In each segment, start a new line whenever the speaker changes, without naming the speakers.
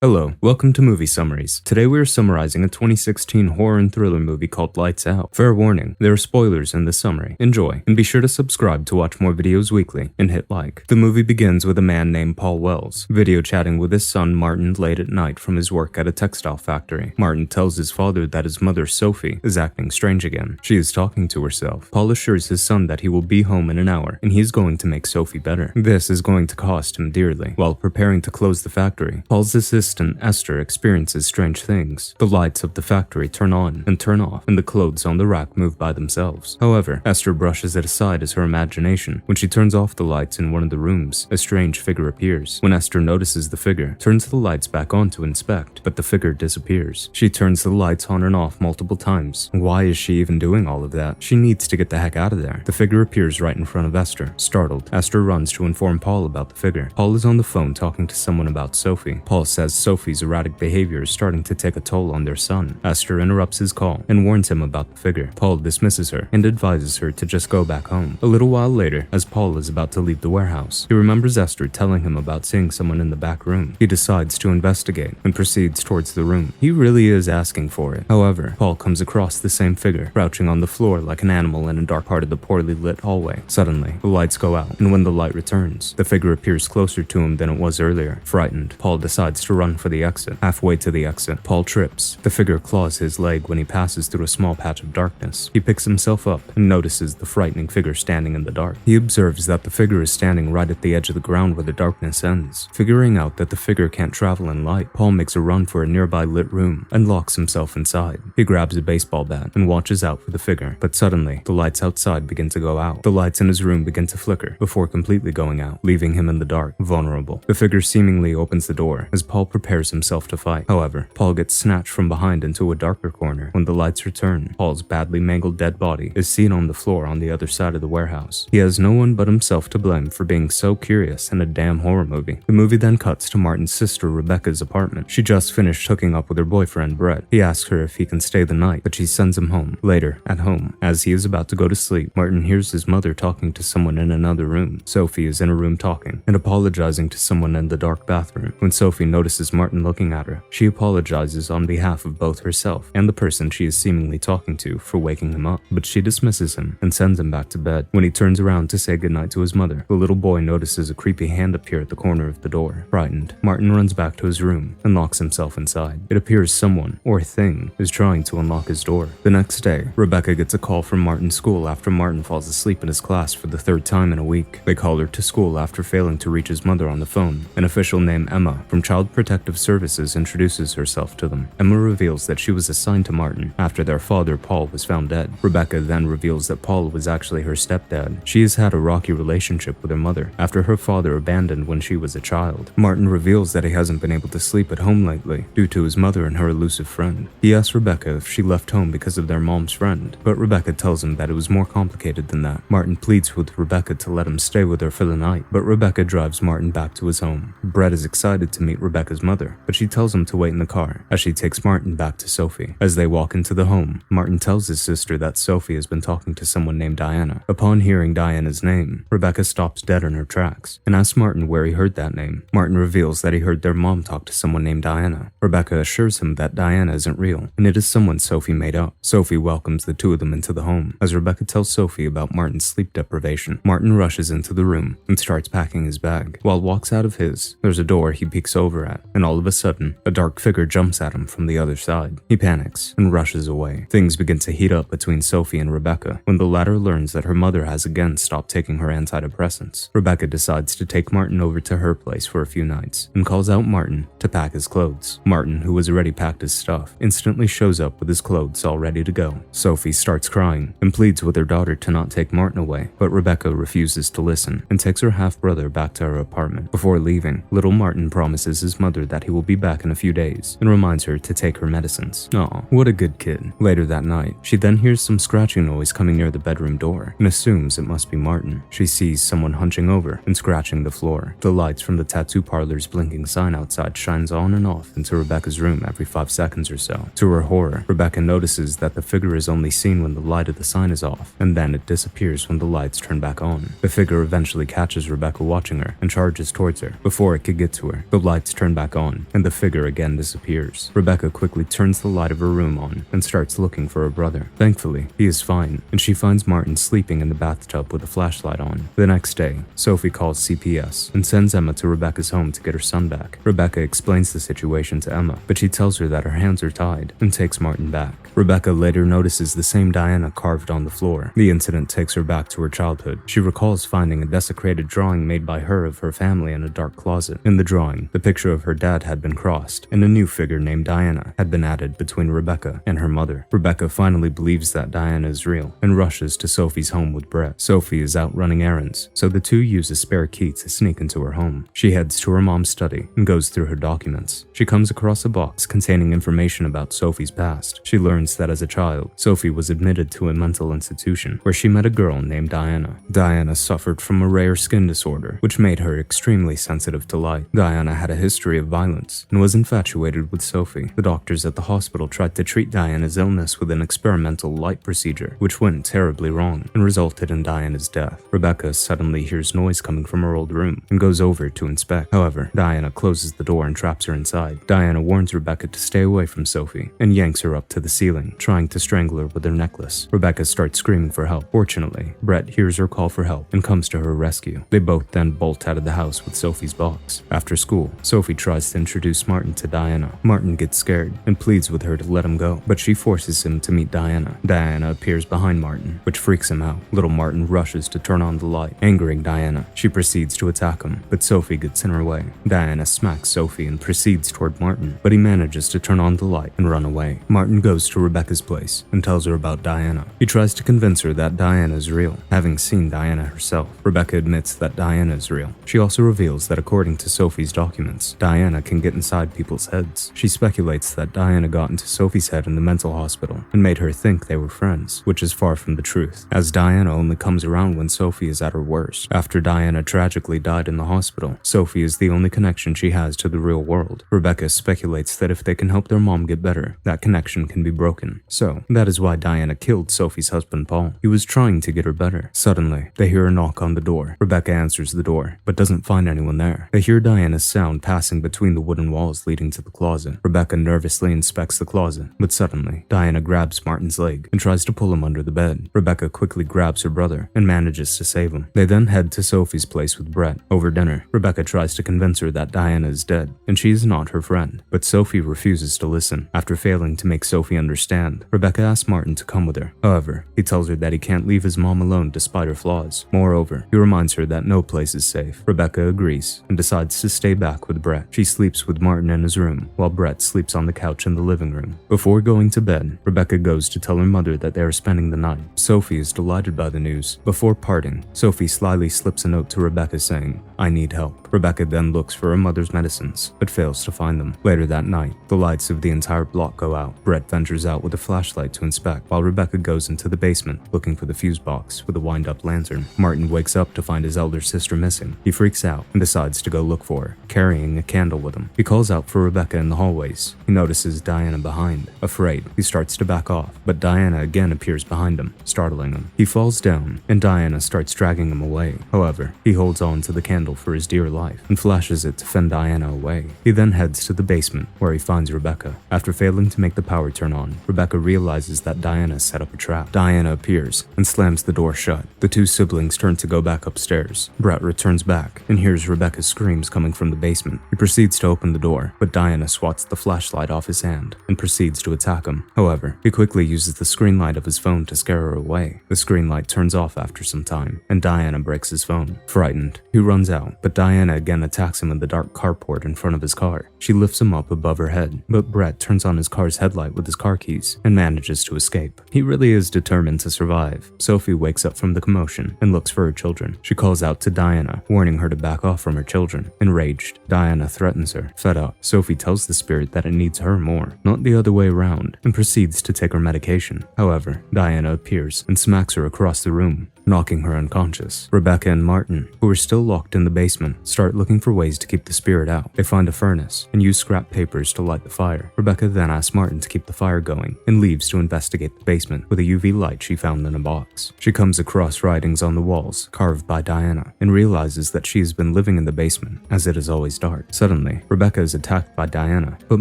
Hello, welcome to Movie Summaries. Today we are summarizing a 2016 horror and thriller movie called Lights Out. Fair warning, there are spoilers in this summary. Enjoy, and be sure to subscribe to watch more videos weekly, and hit like. The movie begins with a man named Paul Wells, video chatting with his son Martin late at night from his work at a textile factory. Martin tells his father that his mother Sophie is acting strange again. She is talking to herself. Paul assures his son that he will be home in an hour, and he is going to make Sophie better. This is going to cost him dearly. While preparing to close the factory, Paul's assistant Esther experiences strange things. The lights of the factory turn on and turn off, and the clothes on the rack move by themselves. However, Esther brushes it aside as her imagination. When she turns off the lights in one of the rooms, a strange figure appears. When Esther notices the figure, turns the lights back on to inspect, but the figure disappears. She turns the lights on and off multiple times. Why is she even doing all of that? She needs to get the heck out of there. The figure appears right in front of Esther. Startled, Esther runs to inform Paul about the figure. Paul is on the phone talking to someone about Sophie. Paul says Sophie's erratic behavior is starting to take a toll on their son. Esther interrupts his call and warns him about the figure. Paul dismisses her and advises her to just go back home. A little while later, as Paul is about to leave the warehouse, he remembers Esther telling him about seeing someone in the back room. He decides to investigate and proceeds towards the room. He really is asking for it. However, Paul comes across the same figure, crouching on the floor like an animal in a dark part of the poorly lit hallway. Suddenly, the lights go out, and when the light returns, the figure appears closer to him than it was earlier. Frightened, Paul decides to run for the exit. Halfway to the exit, Paul trips. The figure claws his leg when he passes through a small patch of darkness. He picks himself up and notices the frightening figure standing in the dark. He observes that the figure is standing right at the edge of the ground where the darkness ends. Figuring out that the figure can't travel in light, Paul makes a run for a nearby lit room and locks himself inside. He grabs a baseball bat and watches out for the figure, but suddenly, the lights outside begin to go out. The lights in his room begin to flicker before completely going out, leaving him in the dark, vulnerable. The figure seemingly opens the door as Paul prepares himself to fight. However, Paul gets snatched from behind into a darker corner. When the lights return, Paul's badly mangled dead body is seen on the floor on the other side of the warehouse. He has no one but himself to blame for being so curious in a damn horror movie. The movie then cuts to Martin's sister Rebecca's apartment. She just finished hooking up with her boyfriend Brett. He asks her if he can stay the night, but she sends him home. Later, at home, as he is about to go to sleep, Martin hears his mother talking to someone in another room. Sophie is in a room talking and apologizing to someone in the dark bathroom. When Sophie notices Martin looking at her, she apologizes on behalf of both herself and the person she is seemingly talking to for waking him up, but she dismisses him and sends him back to bed. When he turns around to say goodnight to his mother, the little boy notices a creepy hand appear at the corner of the door. Frightened, Martin runs back to his room and locks himself inside. It appears someone, or thing, is trying to unlock his door. The next day, Rebecca gets a call from Martin's school after Martin falls asleep in his class for the third time in a week. They call her to school after failing to reach his mother on the phone. An official named Emma from Child Protective Services introduces herself to them. Emma reveals that she was assigned to Martin after their father Paul was found dead. Rebecca then reveals that Paul was actually her stepdad. She has had a rocky relationship with her mother after her father abandoned when she was a child. Martin reveals that he hasn't been able to sleep at home lately due to his mother and her elusive friend. He asks Rebecca if she left home because of their mom's friend, but Rebecca tells him that it was more complicated than that. Martin pleads with Rebecca to let him stay with her for the night, but Rebecca drives Martin back to his home. Brett is excited to meet Rebecca's mother, but she tells him to wait in the car as she takes Martin back to Sophie. As they walk into the home, Martin tells his sister that Sophie has been talking to someone named Diana. Upon hearing Diana's name, Rebecca stops dead in her tracks and asks Martin where he heard that name. Martin reveals that he heard their mom talk to someone named Diana. Rebecca assures him that Diana isn't real and it is someone Sophie made up. Sophie welcomes the two of them into the home. As Rebecca tells Sophie about Martin's sleep deprivation, Martin rushes into the room and starts packing his bag. While walks out of his, there's a door he peeks over at, and all of a sudden, a dark figure jumps at him from the other side. He panics and rushes away. Things begin to heat up between Sophie and Rebecca when the latter learns that her mother has again stopped taking her antidepressants. Rebecca decides to take Martin over to her place for a few nights and calls out Martin to pack his clothes. Martin, who has already packed his stuff, instantly shows up with his clothes all ready to go. Sophie starts crying and pleads with her daughter to not take Martin away, but Rebecca refuses to listen and takes her half-brother back to her apartment. Before leaving, little Martin promises his mother that he will be back in a few days and reminds her to take her medicines. Aw, what a good kid. Later that night, she then hears some scratching noise coming near the bedroom door and assumes it must be Martin. She sees someone hunching over and scratching the floor. The lights from the tattoo parlor's blinking sign outside shines on and off into Rebecca's room every 5 seconds or so. To her horror, Rebecca notices that the figure is only seen when the light of the sign is off, and then it disappears when the lights turn back on. The figure eventually catches Rebecca watching her and charges towards her. Before it could get to her, the lights turn back back on, and the figure again disappears. Rebecca quickly turns the light of her room on and starts looking for her brother. Thankfully, he is fine, and she finds Martin sleeping in the bathtub with a flashlight on. The next day, Sophie calls CPS and sends Emma to Rebecca's home to get her son back. Rebecca explains the situation to Emma, but she tells her that her hands are tied and takes Martin back. Rebecca later notices the same Diana carved on the floor. The incident takes her back to her childhood. She recalls finding a desecrated drawing made by her of her family in a dark closet. In the drawing, the picture of her dad had been crossed, and a new figure named Diana had been added between Rebecca and her mother. Rebecca finally believes that Diana is real and rushes to Sophie's home with Brett. Sophie is out running errands, so the two use a spare key to sneak into her home. She heads to her mom's study and goes through her documents. She comes across a box containing information about Sophie's past. She learns that as a child, Sophie was admitted to a mental institution where she met a girl named Diana. Diana suffered from a rare skin disorder, which made her extremely sensitive to light. Diana had a history of violence and was infatuated with Sophie. The doctors at the hospital tried to treat Diana's illness with an experimental light procedure, which went terribly wrong and resulted in Diana's death. Rebecca suddenly hears noise coming from her old room and goes over to inspect. However, Diana closes the door and traps her inside. Diana warns Rebecca to stay away from Sophie and yanks her up to the ceiling, trying to strangle her with her necklace. Rebecca starts screaming for help. Fortunately, Brett hears her call for help and comes to her rescue. They both then bolt out of the house with Sophie's box. After school, Sophie tries to introduce Martin to Diana. Martin gets scared and pleads with her to let him go, but she forces him to meet Diana. Diana appears behind Martin, which freaks him out. Little Martin rushes to turn on the light, angering Diana. She proceeds to attack him, but Sophie gets in her way. Diana smacks Sophie and proceeds toward Martin, but he manages to turn on the light and run away. Martin goes to Rebecca's place and tells her about Diana. He tries to convince her that Diana is real, having seen Diana herself. Rebecca admits that Diana is real. She also reveals that according to Sophie's documents, Diana can get inside people's heads. She speculates that Diana got into Sophie's head in the mental hospital and made her think they were friends, which is far from the truth, as Diana only comes around when Sophie is at her worst. After Diana tragically died in the hospital, Sophie is the only connection she has to the real world. Rebecca speculates that if they can help their mom get better, that connection can be broken. So, that is why Diana killed Sophie's husband Paul. He was trying to get her better. Suddenly, they hear a knock on the door. Rebecca answers the door, but doesn't find anyone there. They hear Diana's sound passing between the wooden walls leading to the closet. Rebecca nervously inspects the closet, but suddenly, Diana grabs Martin's leg and tries to pull him under the bed. Rebecca quickly grabs her brother and manages to save him. They then head to Sophie's place with Brett. Over dinner, Rebecca tries to convince her that Diana is dead, and she is not her friend, but Sophie refuses to listen. After failing to make Sophie understand, Rebecca asks Martin to come with her. However, he tells her that he can't leave his mom alone despite her flaws. Moreover, he reminds her that no place is safe. Rebecca agrees and decides to stay back with Brett. She sleeps with Martin in his room, while Brett sleeps on the couch in the living room. Before going to bed, Rebecca goes to tell her mother that they are spending the night. Sophie is delighted by the news. Before parting, Sophie slyly slips a note to Rebecca saying, "I need help." Rebecca then looks for her mother's medicines, but fails to find them. Later that night, the lights of the entire block go out. Brett ventures out with a flashlight to inspect, while Rebecca goes into the basement, looking for the fuse box with a wind-up lantern. Martin wakes up to find his elder sister missing. He freaks out and decides to go look for her, carrying a candle with him. He calls out for Rebecca in the hallways. He notices Diana behind. Afraid, he starts to back off, but Diana again appears behind him, startling him. He falls down, and Diana starts dragging him away. However, he holds on to the candle for his dear life and flashes it to fend Diana away. He then heads to the basement, where he finds Rebecca. After failing to make the power turn on, Rebecca realizes that Diana set up a trap. Diana appears and slams the door shut. The two siblings turn to go back upstairs. Brett returns back and hears Rebecca's screams coming from the basement. He proceeds to open the door, but Diana swats the flashlight off his hand and proceeds to attack him. However, he quickly uses the screen light of his phone to scare her away. The screen light turns off after some time, and Diana breaks his phone. Frightened, he runs out, but Diana again attacks him in the dark carport in front of his car. She lifts him up above her head, but Brett turns on his car's headlight with his car keys and manages to escape. He really is determined to survive. Sophie wakes up from the commotion and looks for her children. She calls out to Diana, warning her to back off from her children. Enraged, Diana threatens her. Fed up, Sophie tells the spirit that it needs her more, not the other way around, and proceeds to take her medication. However, Diana appears and smacks her across the room. knocking her unconscious. Rebecca and Martin, who are still locked in the basement, start looking for ways to keep the spirit out. They find a furnace and use scrap papers to light the fire. Rebecca then asks Martin to keep the fire going and leaves to investigate the basement with a UV light she found in a box. She comes across writings on the walls carved by Diana and realizes that she has been living in the basement as it is always dark. Suddenly, Rebecca is attacked by Diana, but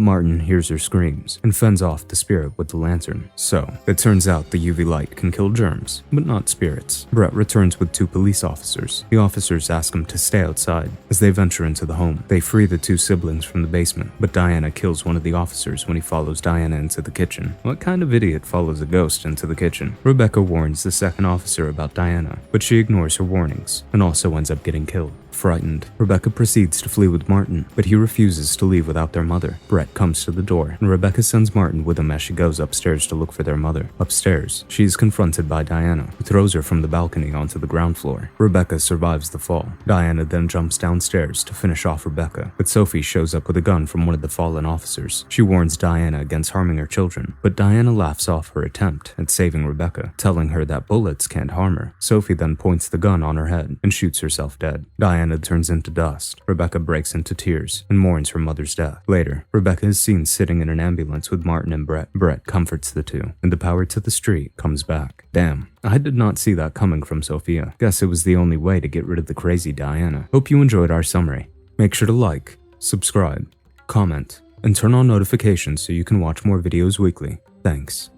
Martin hears her screams and fends off the spirit with the lantern. So, it turns out the UV light can kill germs, but not spirits. Brett returns with 2 police officers. The officers ask him to stay outside. As they venture into the home, they free the 2 siblings from the basement, but Diana kills one of the officers when he follows Diana into the kitchen. What kind of idiot follows a ghost into the kitchen? Rebecca warns the second officer about Diana, but she ignores her warnings and also ends up getting killed. Frightened, Rebecca proceeds to flee with Martin, but he refuses to leave without their mother. Brett comes to the door, and Rebecca sends Martin with him as she goes upstairs to look for their mother. Upstairs, she is confronted by Diana, who throws her from the balcony onto the ground floor. Rebecca survives the fall. Diana then jumps downstairs to finish off Rebecca, but Sophie shows up with a gun from one of the fallen officers. She warns Diana against harming her children, but Diana laughs off her attempt at saving Rebecca, telling her that bullets can't harm her. Sophie then points the gun on her head and shoots herself dead. Diana turns into dust. Rebecca breaks into tears and mourns her mother's death. Later, Rebecca is seen sitting in an ambulance with Martin and Brett. Brett comforts the 2, and the power to the street comes back. Damn, I did not see that coming from Sophia. Guess it was the only way to get rid of the crazy Diana. Hope you enjoyed our summary. Make sure to like, subscribe, comment, and turn on notifications so you can watch more videos weekly. Thanks.